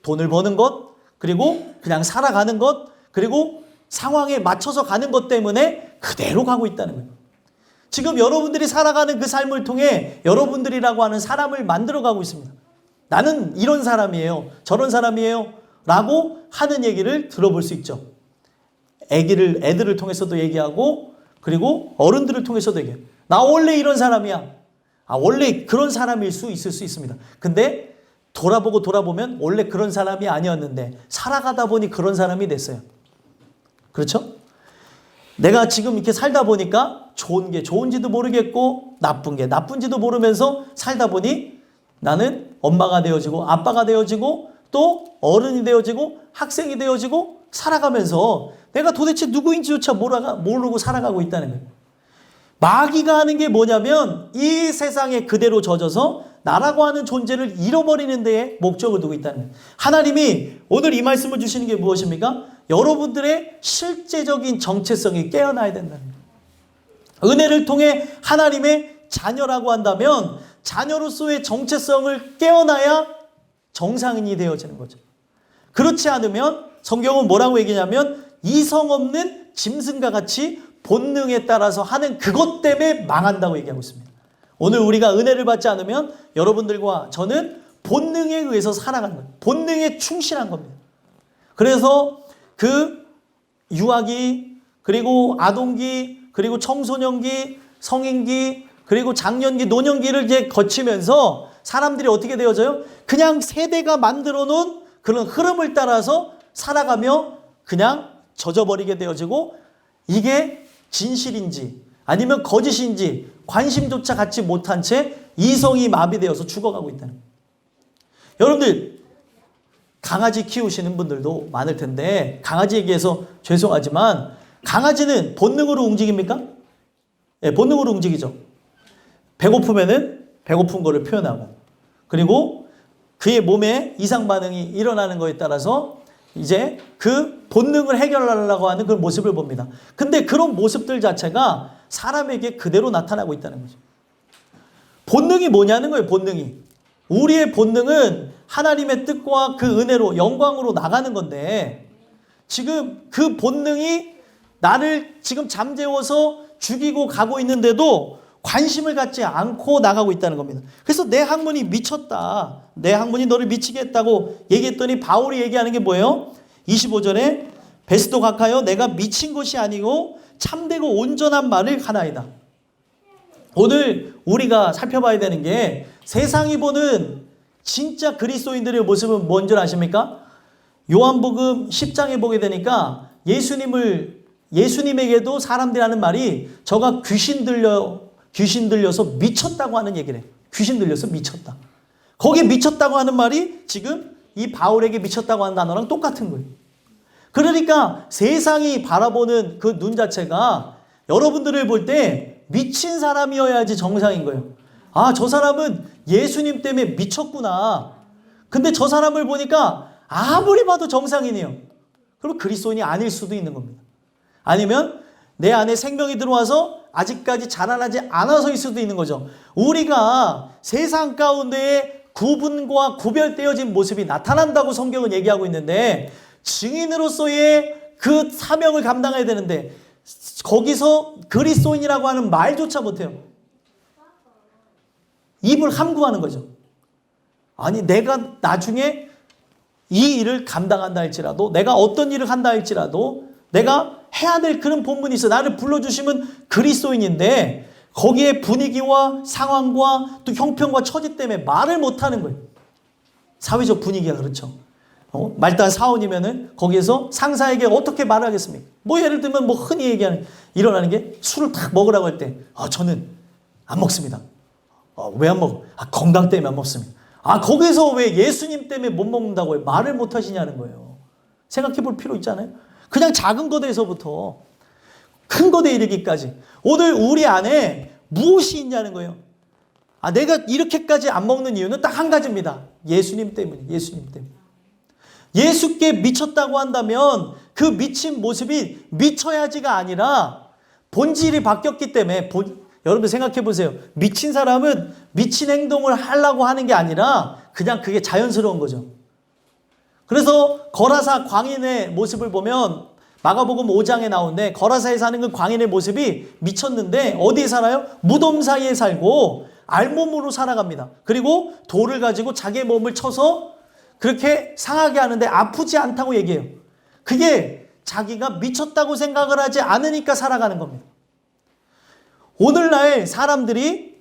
돈을 버는 것, 그리고 그냥 살아가는 것, 그리고 상황에 맞춰서 가는 것 때문에 그대로 가고 있다는 거예요. 지금 여러분들이 살아가는 그 삶을 통해 여러분들이라고 하는 사람을 만들어가고 있습니다. 나는 이런 사람이에요, 저런 사람이에요 라고 하는 얘기를 들어볼 수 있죠. 애들을 통해서도 얘기하고, 그리고 어른들을 통해서도 얘기해요. 나 원래 이런 사람이야. 아, 원래 그런 사람일 수 있을 수 있습니다. 근데 돌아보면 원래 그런 사람이 아니었는데 살아가다 보니 그런 사람이 됐어요. 그렇죠? 내가 지금 이렇게 살다 보니까 좋은 게 좋은지도 모르겠고 나쁜 게 나쁜지도 모르면서 살다 보니 나는 엄마가 되어지고 아빠가 되어지고 또 어른이 되어지고 학생이 되어지고 살아가면서 내가 도대체 누구인지조차 모르고 살아가고 있다는 거예요. 마귀가 하는 게 뭐냐면 이 세상에 그대로 젖어서 나라고 하는 존재를 잃어버리는 데에 목적을 두고 있다는 거예요. 하나님이 오늘 이 말씀을 주시는 게 무엇입니까? 여러분들의 실제적인 정체성이 깨어나야 된다는 거예요. 은혜를 통해 하나님의 자녀라고 한다면 자녀로서의 정체성을 깨어나야 정상인이 되어지는 거죠. 그렇지 않으면 성경은 뭐라고 얘기냐면 이성 없는 짐승과 같이 본능에 따라서 하는 그것 때문에 망한다고 얘기하고 있습니다. 오늘 우리가 은혜를 받지 않으면 여러분들과 저는 본능에 의해서 살아가는 거예요. 본능에 충실한 겁니다. 그래서 그 유아기, 그리고 아동기, 그리고 청소년기, 성인기, 그리고 장년기, 노년기를 이제 거치면서 사람들이 어떻게 되어져요? 그냥 세대가 만들어 놓은 그런 흐름을 따라서 살아가며 그냥 젖어버리게 되어지고, 이게 진실인지 아니면 거짓인지 관심조차 갖지 못한 채 이성이 마비되어서 죽어가고 있다는 거예요. 여러분들 강아지 키우시는 분들도 많을 텐데, 강아지 얘기해서 죄송하지만 강아지는 본능으로 움직입니까? 네, 본능으로 움직이죠. 배고프면은 배고픈 거를 표현하고, 그리고 그의 몸에 이상 반응이 일어나는 거에 따라서 이제 그 본능을 해결하려고 하는 그런 모습을 봅니다. 근데 그런 모습들 자체가 사람에게 그대로 나타나고 있다는 거죠. 본능이 뭐냐는 거예요. 본능이. 우리의 본능은 하나님의 뜻과 그 은혜로 영광으로 나가는 건데, 지금 그 본능이 나를 지금 잠재워서 죽이고 가고 있는데도 관심을 갖지 않고 나가고 있다는 겁니다. 그래서 내 학문이 미쳤다, 내 학문이 너를 미치게 했다고 얘기했더니 바울이 얘기하는 게 뭐예요? 25절에 베스도 각하여 내가 미친 것이 아니고 참되고 온전한 말을 하나이다. 오늘 우리가 살펴봐야 되는 게, 세상이 보는 진짜 그리스도인들의 모습은 뭔 줄 아십니까? 요한복음 10장에 보게 되니까 예수님에게도 사람들이 하는 말이 저가 귀신 들려서 미쳤다고 하는 얘기를 해요. 귀신 들려서 미쳤다. 거기에 미쳤다고 하는 말이 지금 이 바울에게 미쳤다고 하는 단어랑 똑같은 거예요. 그러니까 세상이 바라보는 그 눈 자체가 여러분들을 볼 때 미친 사람이어야지 정상인 거예요. 아, 저 사람은 예수님 때문에 미쳤구나. 근데 저 사람을 보니까 아무리 봐도 정상인이에요. 그럼 그리스도인이 아닐 수도 있는 겁니다. 아니면 내 안에 생명이 들어와서 아직까지 자라나지 않아서일 수도 있는 거죠. 우리가 세상 가운데에 구분과 구별되어진 모습이 나타난다고 성경은 얘기하고 있는데, 증인으로서의 그 사명을 감당해야 되는데 거기서 그리스도인이라고 하는 말조차 못해요. 입을 함구하는 거죠. 아니, 내가 나중에 이 일을 감당한다 할지라도, 내가 어떤 일을 한다 할지라도 내가 해야 될 그런 본분이 있어. 나를 불러주시면 그리스도인인데 거기에 분위기와 상황과 또 형편과 처지 때문에 말을 못하는 거예요. 사회적 분위기가 그렇죠. 말단 사원이면은 거기에서 상사에게 어떻게 말하겠습니까? 뭐 예를 들면 뭐 흔히 얘기하는 일어나는 게 술을 탁 먹으라고 할 때 저는 안 먹습니다. 왜 안 먹어? 건강 때문에 안 먹습니다. 거기서 왜 예수님 때문에 못 먹는다고 말을 못 하시냐는 거예요. 생각해 볼 필요 있잖아요. 그냥 작은 것에서부터 큰 것에 이르기까지 오늘 우리 안에 무엇이 있냐는 거예요. 내가 이렇게까지 안 먹는 이유는 딱 한 가지입니다. 예수님 때문에. 예수님 때문에. 예수께 미쳤다고 한다면 그 미친 모습이 미쳐야지가 아니라 본질이 바뀌었기 때문에 여러분들 생각해 보세요. 미친 사람은 미친 행동을 하려고 하는 게 아니라 그냥 그게 자연스러운 거죠. 그래서 거라사 광인의 모습을 보면 마가복음 5장에 나오는데 거라사에 사는 그 광인의 모습이 미쳤는데 어디에 살아요? 무덤 사이에 살고 알몸으로 살아갑니다. 그리고 돌을 가지고 자기의 몸을 쳐서 그렇게 상하게 하는데 아프지 않다고 얘기해요. 그게 자기가 미쳤다고 생각을 하지 않으니까 살아가는 겁니다. 오늘날 사람들이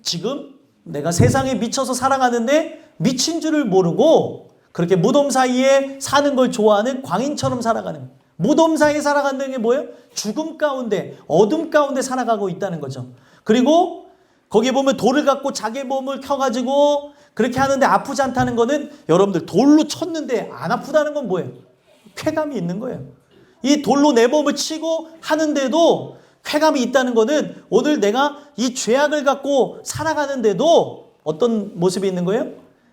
지금 내가 세상에 미쳐서 살아가는데 미친 줄을 모르고 그렇게 무덤 사이에 사는 걸 좋아하는 광인처럼 살아가는 거예요. 무덤 사이에 살아간다는 게 뭐예요? 죽음 가운데, 어둠 가운데 살아가고 있다는 거죠. 그리고 거기에 보면 돌을 갖고 자기 몸을 켜가지고 그렇게 하는데 아프지 않다는 거는 여러분들 돌로 쳤는데 안 아프다는 건 뭐예요? 쾌감이 있는 거예요. 이 돌로 내 몸을 치고 하는데도 쾌감이 있다는 거는 오늘 내가 이 죄악을 갖고 살아가는데도 어떤 모습이 있는 거예요?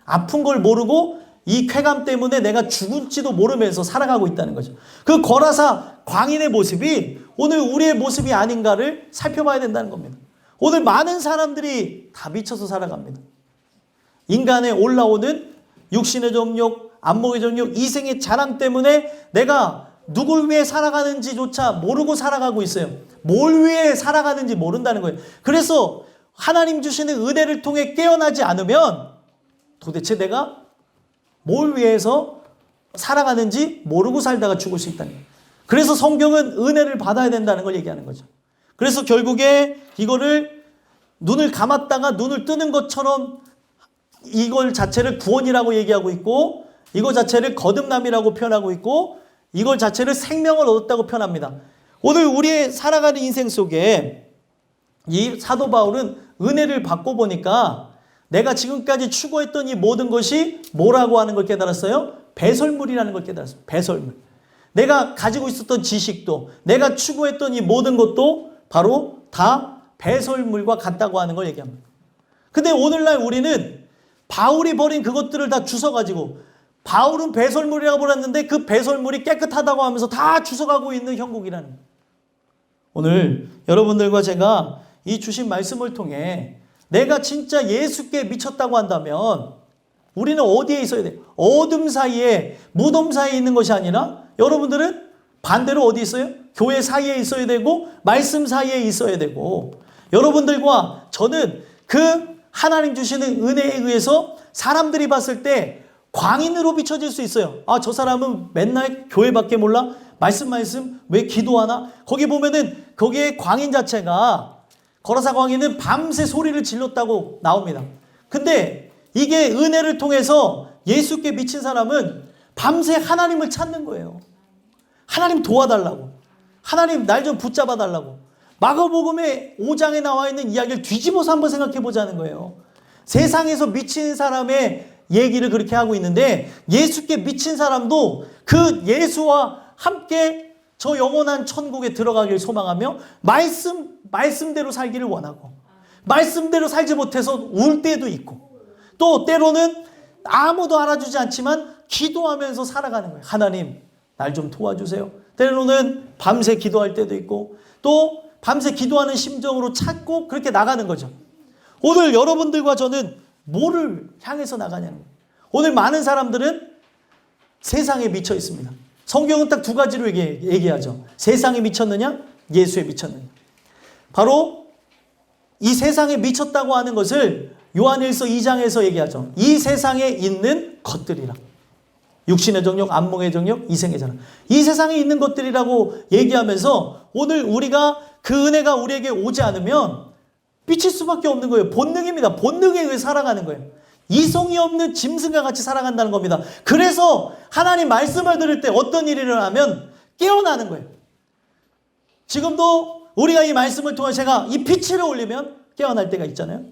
아픈 걸 모르고 이 쾌감 때문에 내가 죽을지도 모르면서 살아가고 있다는 거죠. 그 거라사 광인의 모습이 오늘 우리의 모습이 아닌가를 살펴봐야 된다는 겁니다. 오늘 많은 사람들이 다 미쳐서 살아갑니다. 인간에 올라오는 육신의 정욕, 안목의 정욕, 이생의 자랑 때문에 내가 누굴 위해 살아가는지조차 모르고 살아가고 있어요. 뭘 위해 살아가는지 모른다는 거예요. 그래서 하나님 주시는 은혜를 통해 깨어나지 않으면 도대체 내가 뭘 위해서 살아가는지 모르고 살다가 죽을 수 있다는 거예요. 그래서 성경은 은혜를 받아야 된다는 걸 얘기하는 거죠. 그래서 결국에 이거를 눈을 감았다가 눈을 뜨는 것처럼 이걸 자체를 구원이라고 얘기하고 있고 이거 자체를 거듭남이라고 표현하고 있고 이걸 자체를 생명을 얻었다고 표현합니다. 오늘 우리의 살아가는 인생 속에 이 사도 바울은 은혜를 받고 보니까 내가 지금까지 추구했던 이 모든 것이 뭐라고 하는 걸 깨달았어요? 배설물이라는 걸 깨달았어요. 배설물. 내가 가지고 있었던 지식도 내가 추구했던 이 모든 것도 바로 다 배설물과 같다고 하는 걸 얘기합니다. 근데 오늘날 우리는 바울이 버린 그것들을 다 주워가지고 바울은 배설물이라고 불렀는데 그 배설물이 깨끗하다고 하면서 다 주워가고 있는 형국이라는 거예요. 오늘 여러분들과 제가 이 주신 말씀을 통해 내가 진짜 예수께 미쳤다고 한다면 우리는 어디에 있어야 돼요? 어둠 사이에 무덤 사이에 있는 것이 아니라 여러분들은 반대로 어디 있어요? 교회 사이에 있어야 되고 말씀 사이에 있어야 되고 여러분들과 저는 그 하나님 주시는 은혜에 의해서 사람들이 봤을 때 광인으로 비춰질 수 있어요. 저 사람은 맨날 교회밖에 몰라? 말씀 왜 기도하나? 거기 보면은 거기에 광인 자체가 거라사 광인은 밤새 소리를 질렀다고 나옵니다. 근데 이게 은혜를 통해서 예수께 미친 사람은 밤새 하나님을 찾는 거예요. 하나님 도와달라고. 하나님 날 좀 붙잡아 달라고. 마가복음의 5장에 나와 있는 이야기를 뒤집어서 한번 생각해 보자는 거예요. 세상에서 미친 사람의 얘기를 그렇게 하고 있는데 예수께 미친 사람도 그 예수와 함께 저 영원한 천국에 들어가길 소망하며 말씀대로 살기를 원하고 말씀대로 살지 못해서 울 때도 있고 또 때로는 아무도 알아주지 않지만 기도하면서 살아가는 거예요. 하나님 날 좀 도와주세요. 때로는 밤새 기도할 때도 있고 또 밤새 기도하는 심정으로 찾고 그렇게 나가는 거죠. 오늘 여러분들과 저는 뭐를 향해서 나가냐는 거예요. 오늘 많은 사람들은 세상에 미쳐 있습니다. 성경은 딱 두 가지로 얘기하죠. 세상에 미쳤느냐? 예수에 미쳤느냐? 바로 이 세상에 미쳤다고 하는 것을 요한일서 2장에서 얘기하죠. 이 세상에 있는 것들이라. 육신의 정욕, 안목의 정욕, 이생의 자랑. 이 세상에 있는 것들이라고 얘기하면서 오늘 우리가 그 은혜가 우리에게 오지 않으면 미칠 수밖에 없는 거예요. 본능입니다. 본능에 의해 살아가는 거예요. 이성이 없는 짐승과 같이 살아간다는 겁니다. 그래서 하나님 말씀을 들을 때 어떤 일이 일어나면 깨어나는 거예요. 지금도 우리가 이 말씀을 통해 제가 이 피치를 올리면 깨어날 때가 있잖아요.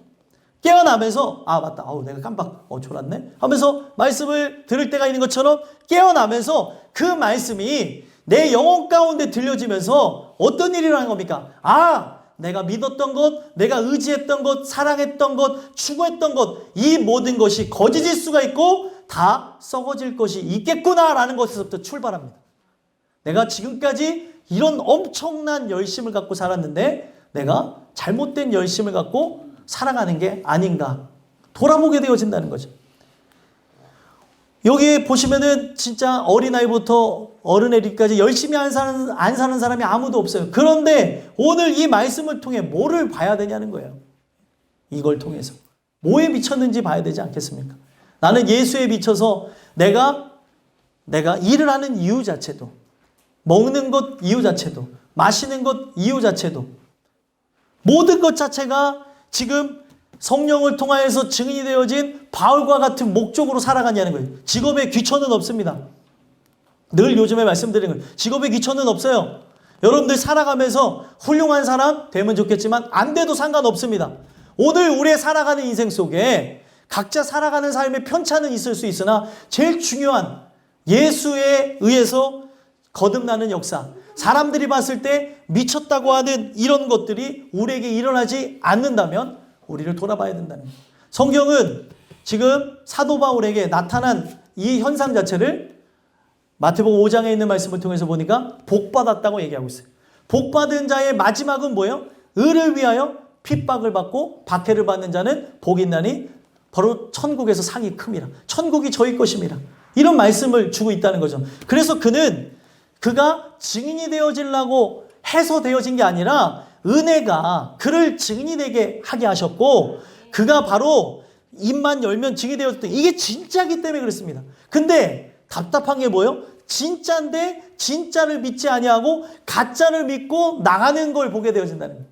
깨어나면서 아 맞다, 내가 깜빡 졸았네 하면서 말씀을 들을 때가 있는 것처럼 깨어나면서 그 말씀이 내 영혼 가운데 들려지면서 어떤 일이 일어나는 겁니까? 내가 믿었던 것, 내가 의지했던 것, 사랑했던 것, 추구했던 것, 이 모든 것이 거짓일 수가 있고 다 썩어질 것이 있겠구나라는 것에서부터 출발합니다. 내가 지금까지 이런 엄청난 열심을 갖고 살았는데 내가 잘못된 열심을 갖고 살아가는 게 아닌가 돌아보게 되어진다는 거죠. 여기 보시면은 진짜 어린아이부터 어른애들까지 열심히 안 사는 사람이 아무도 없어요. 그런데 오늘 이 말씀을 통해 뭐를 봐야 되냐는 거예요. 이걸 통해서 뭐에 미쳤는지 봐야 되지 않겠습니까? 나는 예수에 미쳐서 내가 일을 하는 이유 자체도, 먹는 것 이유 자체도, 마시는 것 이유 자체도, 모든 것 자체가 지금 성령을 통하여서 증인이 되어진 바울과 같은 목적으로 살아가냐는 거예요. 직업에 귀천은 없습니다. 늘 요즘에 말씀드리는 거예요. 직업에 귀천은 없어요. 여러분들 살아가면서 훌륭한 사람 되면 좋겠지만 안 돼도 상관없습니다. 오늘 우리의 살아가는 인생 속에 각자 살아가는 삶의 편차는 있을 수 있으나 제일 중요한 예수에 의해서 거듭나는 역사, 사람들이 봤을 때 미쳤다고 하는 이런 것들이 우리에게 일어나지 않는다면 우리를 돌아봐야 된다는 거예요. 성경은 지금 사도 바울에게 나타난 이 현상 자체를 마태복음 5장에 있는 말씀을 통해서 보니까 복받았다고 얘기하고 있어요. 복받은 자의 마지막은 뭐예요? 의를 위하여 핍박을 받고 박해를 받는 자는 복이 있나니 바로 천국에서 상이 큼이라. 천국이 저희 것임이라. 이런 말씀을 주고 있다는 거죠. 그래서 그가 증인이 되어지려고 해서 되어진 게 아니라 은혜가 그를 증인이 되게 하게 하셨고 그가 바로 입만 열면 증인이 되었을 때 이게 진짜기 때문에 그렇습니다. 근데 답답한 게 뭐예요? 진짜인데 진짜를 믿지 아니하고 가짜를 믿고 나가는 걸 보게 되어진다는 거예요.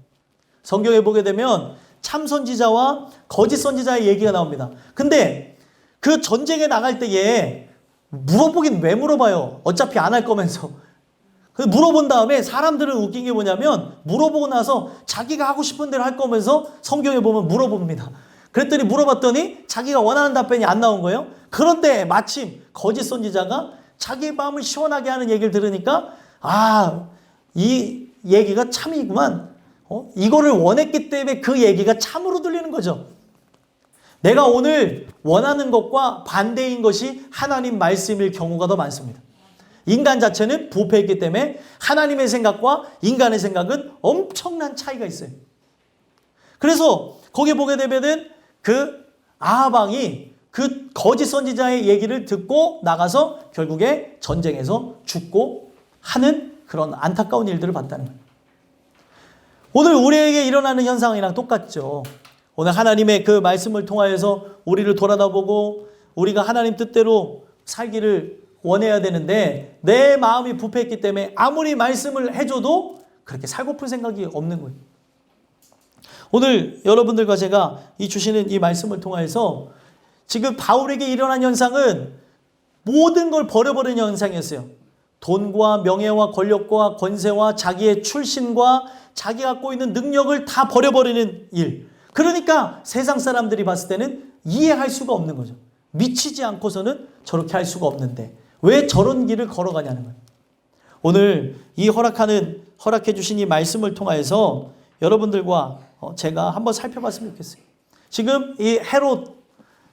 성경에 보게 되면 참 선지자와 거짓 선지자의 얘기가 나옵니다. 근데 그 전쟁에 나갈 때에 물어보긴 왜 물어봐요? 어차피 안 할 거면서. 물어본 다음에 사람들은 웃긴 게 뭐냐면 물어보고 나서 자기가 하고 싶은 대로 할 거면서 성경에 보면 물어봅니다. 그랬더니 물어봤더니 자기가 원하는 답변이 안 나온 거예요. 그런데 마침 거짓 선지자가 자기 마음을 시원하게 하는 얘기를 들으니까 이 얘기가 참이구만. 이거를 원했기 때문에 그 얘기가 참으로 들리는 거죠. 내가 오늘 원하는 것과 반대인 것이 하나님 말씀일 경우가 더 많습니다. 인간 자체는 부패했기 때문에 하나님의 생각과 인간의 생각은 엄청난 차이가 있어요. 그래서 거기 보게 되면은 그 아하방이 그 거짓 선지자의 얘기를 듣고 나가서 결국에 전쟁에서 죽고 하는 그런 안타까운 일들을 봤다는 거예요. 오늘 우리에게 일어나는 현상이랑 똑같죠. 오늘 하나님의 그 말씀을 통하여서 우리를 돌아다보고 우리가 하나님 뜻대로 살기를 원해야 되는데 내 마음이 부패했기 때문에 아무리 말씀을 해줘도 그렇게 살고픈 생각이 없는 거예요. 오늘 여러분들과 제가 주시는 이 말씀을 통해서 지금 바울에게 일어난 현상은 모든 걸 버려버리는 현상이었어요. 돈과 명예와 권력과 권세와 자기의 출신과 자기 갖고 있는 능력을 다 버려버리는 일. 그러니까 세상 사람들이 봤을 때는 이해할 수가 없는 거죠. 미치지 않고서는 저렇게 할 수가 없는데 왜 저런 길을 걸어가냐는 거예요. 오늘 이 허락해 주신 이 말씀을 통해서 여러분들과 제가 한번 살펴봤으면 좋겠어요. 지금 이 헤롯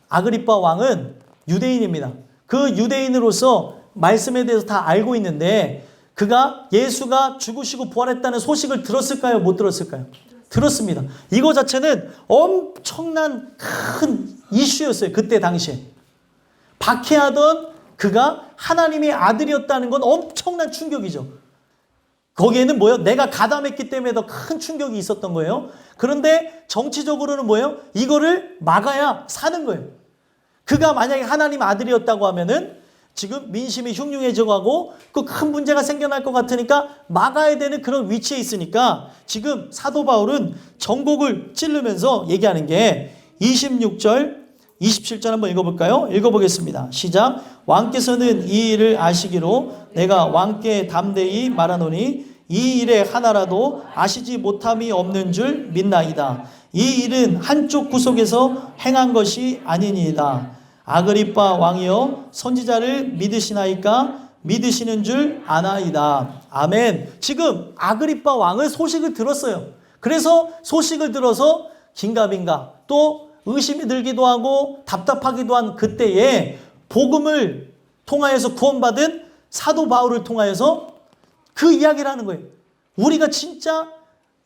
아그리빠 왕은 유대인입니다. 그 유대인으로서 말씀에 대해서 다 알고 있는데 그가 예수가 죽으시고 부활했다는 소식을 들었을까요? 못 들었을까요? 들었습니다. 이거 자체는 엄청난 큰 이슈였어요. 그때 당시에. 박해하던 그가 하나님의 아들이었다는 건 엄청난 충격이죠. 거기에는 뭐예요? 내가 가담했기 때문에 더 큰 충격이 있었던 거예요. 그런데 정치적으로는 뭐예요? 이거를 막아야 사는 거예요. 그가 만약에 하나님 아들이었다고 하면은 지금 민심이 흉흉해져가고 그 큰 문제가 생겨날 것 같으니까 막아야 되는 그런 위치에 있으니까 지금 사도 바울은 전곡을 찌르면서 얘기하는 게 26절, 27절 한번 읽어볼까요? 읽어보겠습니다. 시작. 왕께서는 이 일을 아시기로 내가 왕께 담대히 말하노니 이 일에 하나라도 아시지 못함이 없는 줄 믿나이다. 이 일은 한쪽 구석에서 행한 것이 아니니이다. 아그리빠 왕이여 선지자를 믿으시나이까? 믿으시는 줄 아나이다. 아멘. 지금 아그리빠 왕은 소식을 들었어요. 그래서 소식을 들어서 긴가민가 또 의심이 들기도 하고 답답하기도 한 그때에 복음을 통하여서 구원받은 사도 바울을 통하여서 그 이야기를 하는 거예요. 우리가 진짜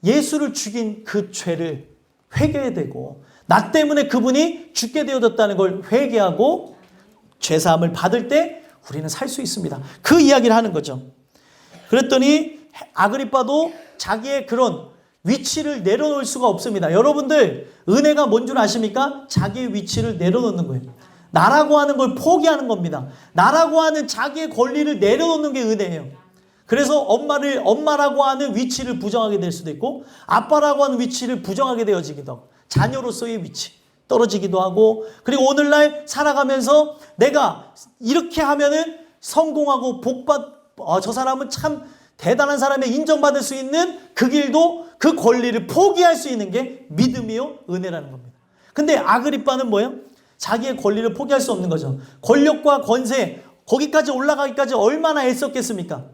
예수를 죽인 그 죄를 회개해야 되고 나 때문에 그분이 죽게 되어졌다는 걸 회개하고 죄사함을 받을 때 우리는 살 수 있습니다. 그 이야기를 하는 거죠. 그랬더니 아그리빠도 자기의 그런 위치를 내려놓을 수가 없습니다. 여러분들 은혜가 뭔 줄 아십니까? 자기의 위치를 내려놓는 거예요. 나라고 하는 걸 포기하는 겁니다. 나라고 하는 자기의 권리를 내려놓는 게 은혜예요. 그래서 엄마라고 하는 위치를 부정하게 될 수도 있고 아빠라고 하는 위치를 부정하게 되어지기도 하고 자녀로서의 위치 떨어지기도 하고 그리고 오늘날 살아가면서 내가 이렇게 하면은 성공하고 저 사람은 참 대단한 사람에 인정받을 수 있는 그 길도 그 권리를 포기할 수 있는 게 믿음이요 은혜라는 겁니다. 근데 아그리빠는 뭐예요? 자기의 권리를 포기할 수 없는 거죠. 권력과 권세 거기까지 올라가기까지 얼마나 애썼겠습니까?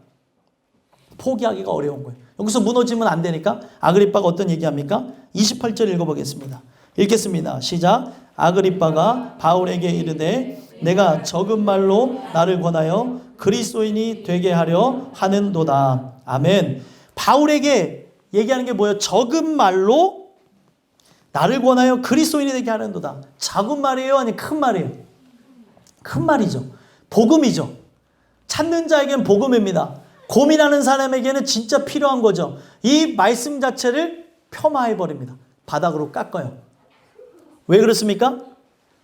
포기하기가 어려운 거예요. 여기서 무너지면 안 되니까 아그리빠가 어떤 얘기합니까? 28절 읽어보겠습니다. 읽겠습니다. 시작. 아그리빠가 바울에게 이르되 내가 적은 말로 나를 권하여 그리스도인이 되게 하려 하는도다. 아멘. 바울에게 얘기하는 게 뭐예요? 적은 말로 나를 권하여 그리스도인이 되게 하는도다. 작은 말이에요? 아니 큰 말이에요? 큰 말이죠. 복음이죠. 찾는 자에게는 복음입니다. 고민하는 사람에게는 진짜 필요한 거죠. 이 말씀 자체를 폄하해버립니다. 바닥으로 깎아요. 왜 그렇습니까?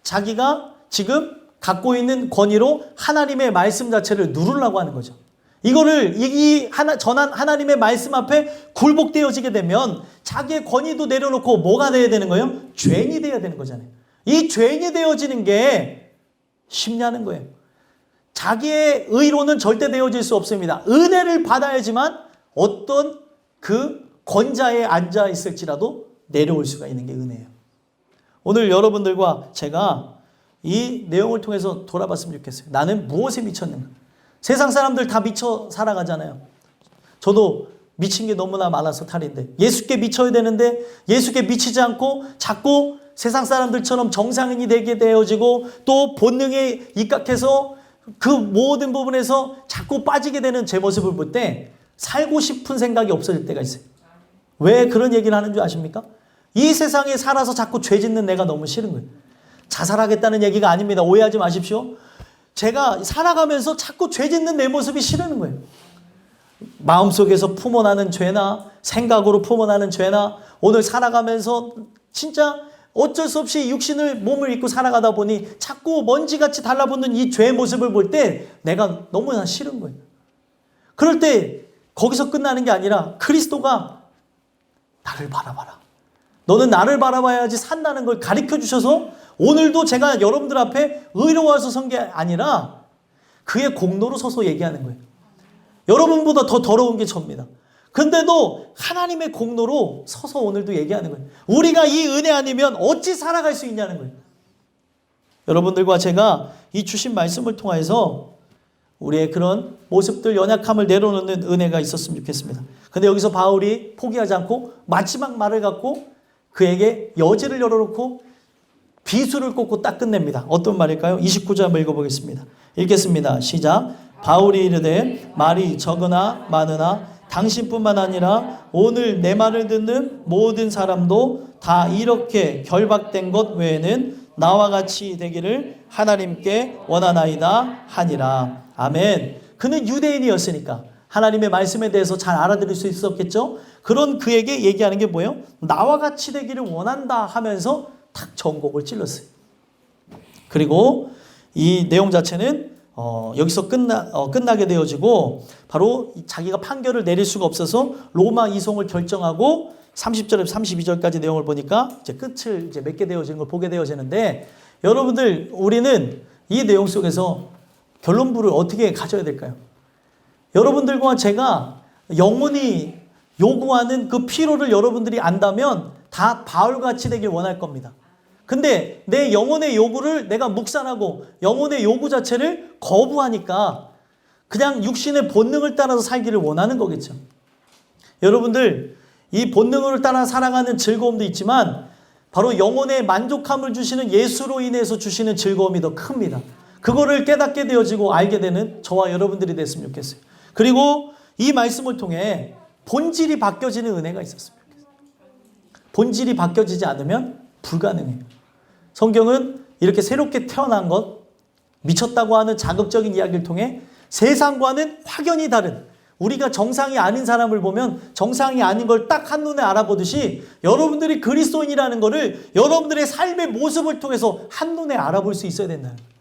자기가 지금 갖고 있는 권위로 하나님의 말씀 자체를 누르려고 하는 거죠. 이거를 전한 하나님의 말씀 앞에 굴복되어지게 되면 자기의 권위도 내려놓고 뭐가 되어야 되는 거예요? 죄인이 되어야 되는 거잖아요. 이 죄인이 되어지는 게 쉽냐는 거예요. 자기의 의로는 절대 되어질 수 없습니다. 은혜를 받아야지만 어떤 그 권자에 앉아 있을지라도 내려올 수가 있는 게 은혜예요. 오늘 여러분들과 제가 이 내용을 통해서 돌아봤으면 좋겠어요. 나는 무엇에 미쳤는가? 세상 사람들 다 미쳐 살아가잖아요. 저도 미친 게 너무나 많아서 탈인데 예수께 미쳐야 되는데 예수께 미치지 않고 자꾸 세상 사람들처럼 정상인이 되게 되어지고 또 본능에 입각해서 그 모든 부분에서 자꾸 빠지게 되는 제 모습을 볼 때 살고 싶은 생각이 없어질 때가 있어요. 왜 그런 얘기를 하는 줄 아십니까? 이 세상에 살아서 자꾸 죄 짓는 내가 너무 싫은 거예요. 자살하겠다는 얘기가 아닙니다. 오해하지 마십시오. 제가 살아가면서 자꾸 죄 짓는 내 모습이 싫은 거예요. 마음속에서 품어나는 죄나 생각으로 품어나는 죄나 오늘 살아가면서 진짜 어쩔 수 없이 육신을 몸을 입고 살아가다 보니 자꾸 먼지같이 달라붙는 이 죄의 모습을 볼 때 내가 너무나 싫은 거예요. 그럴 때 거기서 끝나는 게 아니라 그리스도가 나를 바라봐라. 너는 나를 바라봐야지 산다는 걸 가르쳐 주셔서 오늘도 제가 여러분들 앞에 의로워서 선 게 아니라 그의 공로로 서서 얘기하는 거예요. 여러분보다 더 더러운 게 접니다. 근데도 하나님의 공로로 서서 오늘도 얘기하는 거예요. 우리가 이 은혜 아니면 어찌 살아갈 수 있냐는 거예요. 여러분들과 제가 이 주신 말씀을 통해서 우리의 그런 모습들, 연약함을 내려놓는 은혜가 있었으면 좋겠습니다. 근데 여기서 바울이 포기하지 않고 마지막 말을 갖고 그에게 여지를 열어놓고 비수를 꽂고 딱 끝냅니다. 어떤 말일까요? 29절 한번 읽어보겠습니다. 읽겠습니다. 시작. 바울이 이르되 말이 적으나 많으나 당신뿐만 아니라 오늘 내 말을 듣는 모든 사람도 다 이렇게 결박된 것 외에는 나와 같이 되기를 하나님께 원하나이다 하니라. 아멘. 그는 유대인이었으니까 하나님의 말씀에 대해서 잘 알아들을 수 있었겠죠. 그런 그에게 얘기하는 게 뭐예요? 나와 같이 되기를 원한다 하면서 탁 전곡을 찔렀어요. 그리고 이 내용 자체는 여기서 끝나게 되어지고 바로 자기가 판결을 내릴 수가 없어서 로마 이송을 결정하고 30절에서 32절까지 내용을 보니까 이제 끝을 이제 맺게 되어지는 걸 보게 되어지는데 여러분들, 우리는 이 내용 속에서 결론부를 어떻게 가져야 될까요? 여러분들과 제가 영혼이 요구하는 그 필요를 여러분들이 안다면 다 바울같이 되길 원할 겁니다. 근데 내 영혼의 요구를 내가 묵살하고 영혼의 요구 자체를 거부하니까 그냥 육신의 본능을 따라서 살기를 원하는 거겠죠. 여러분들, 이 본능을 따라 살아가는 즐거움도 있지만 바로 영혼의 만족함을 주시는 예수로 인해서 주시는 즐거움이 더 큽니다. 그거를 깨닫게 되어지고 알게 되는 저와 여러분들이 됐으면 좋겠어요. 그리고 이 말씀을 통해 본질이 바뀌어지는 은혜가 있었으면 좋겠어요. 본질이 바뀌어지지 않으면 불가능해요. 성경은 이렇게 새롭게 태어난 것, 미쳤다고 하는 자극적인 이야기를 통해 세상과는 확연히 다른, 우리가 정상이 아닌 사람을 보면 정상이 아닌 걸 딱 한눈에 알아보듯이 여러분들이 그리스도인이라는 것을 여러분들의 삶의 모습을 통해서 한눈에 알아볼 수 있어야 된다는 거예요.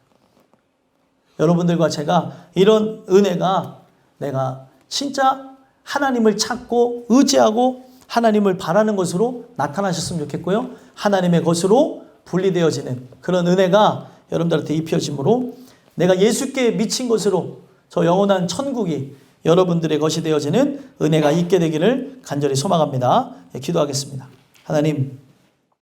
여러분들과 제가 이런 은혜가 내가 진짜 하나님을 찾고 의지하고 하나님을 바라는 것으로 나타나셨으면 좋겠고요. 하나님의 것으로 분리되어지는 그런 은혜가 여러분들한테 입혀짐으로 내가 예수께 미친 것으로 저 영원한 천국이 여러분들의 것이 되어지는 은혜가 있게 되기를 간절히 소망합니다. 기도하겠습니다. 하나님,